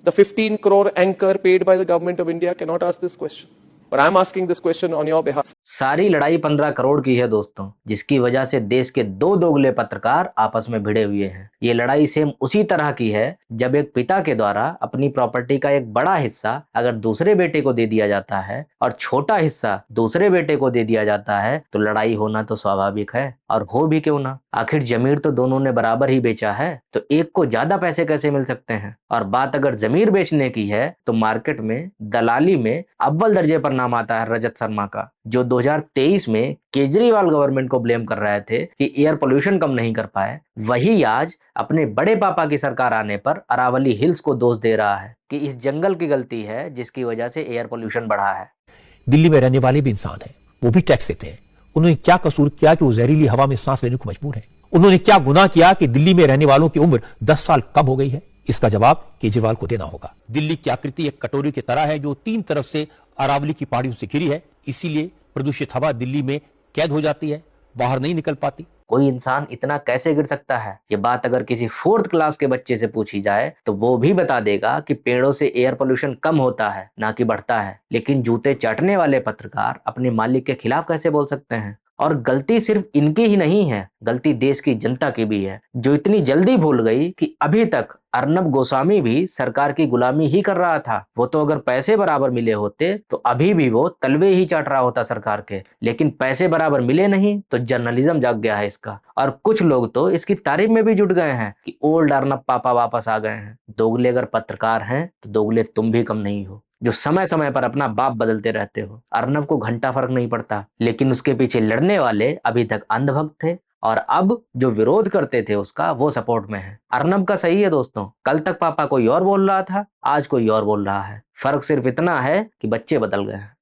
The 15 crore anchor paid by the government of India cannot ask this question. But I'm asking this question on your behalf. सारी लड़ाई 15 करोड़ की है दोस्तों, जिसकी वजह से देश के दो दोगले पत्रकार आपस में भिड़े हुए हैं। ये लड़ाई सेम उसी तरह की है जब एक पिता के द्वारा अपनी प्रॉपर्टी का एक बड़ा हिस्सा अगर दूसरे बेटे को दे दिया जाता है और छोटा हिस्सा दूसरे बेटे को दे दिया जाता है तो लड़ाई होना तो स्वाभाविक है, और हो भी क्यों ना। आखिर जमीर तो दोनों ने बराबर ही बेचा है, तो एक को ज्यादा पैसे कैसे मिल सकते हैं। और बात अगर जमीर बेचने की है तो मार्केट में दलाली में अव्वल दर्जे पर नाम आता है रजत शर्मा का, जो 2023 में केजरीवाल गवर्नमेंट को ब्लेम कर रहे थे कि एयर पोल्यूशन कम नहीं कर पाए, वही आज अपने बड़े पापा की सरकार आने पर अरावली हिल्स को दोष दे रहा है कि इस जंगल की गलती है जिसकी वजह से एयर पोल्यूशन बढ़ा है। दिल्ली में रहने वाले भी इंसान हैं, वो भी टैक्स देते हैं। उन्होंने क्या कसूर किया कि वो जहरीली हवा में सांस लेने को मजबूर है? उन्होंने क्या गुनाह किया कि दिल्ली में रहने वालों की उम्र 10 साल कम हो गई है? इसका जवाब केजरीवाल को देना होगा। दिल्ली की आकृति एक कटोरी की तरह है जो 3 तरफ से अरावली की पहाड़ियों से घिरी है, इसीलिए प्रदूषित हवा दिल्ली में कैद हो जाती है, बाहर नहीं निकल पाती। कोई इंसान इतना कैसे गिर सकता है? ये बात अगर किसी 4th क्लास के बच्चे से पूछी जाए तो वो भी बता देगा कि पेड़ों से एयर पोल्यूशन कम होता है ना कि बढ़ता है। लेकिन जूते चाटने वाले पत्रकार अपने मालिक के खिलाफ कैसे बोल सकते हैं? और गलती सिर्फ इनकी ही नहीं है, गलती देश की जनता की भी है, जो इतनी जल्दी भूल गई कि अभी तक अर्नब गोस्वामी भी सरकार की गुलामी ही कर रहा था। वो तो अगर पैसे बराबर मिले होते तो अभी भी वो तलवे ही चाट रहा होता सरकार के, लेकिन पैसे बराबर मिले नहीं तो जर्नलिज्म जाग गया है इसका। और कुछ लोग तो इसकी तारीफ में भी जुट गए हैं कि ओल्ड अर्नब पापा वापस आ गए हैं। दोगले अगर पत्रकार हैं तो दोगले तुम भी कम नहीं हो, जो समय समय पर अपना बाप बदलते रहते हो। अर्नब को घंटा फर्क नहीं पड़ता, लेकिन उसके पीछे लड़ने वाले अभी तक अंधभक्त थे, और अब जो विरोध करते थे उसका वो सपोर्ट में है। अर्नब का सही है दोस्तों, कल तक पापा कोई और बोल रहा था, आज कोई और बोल रहा है। फर्क सिर्फ इतना है कि बच्चे बदल गए हैं।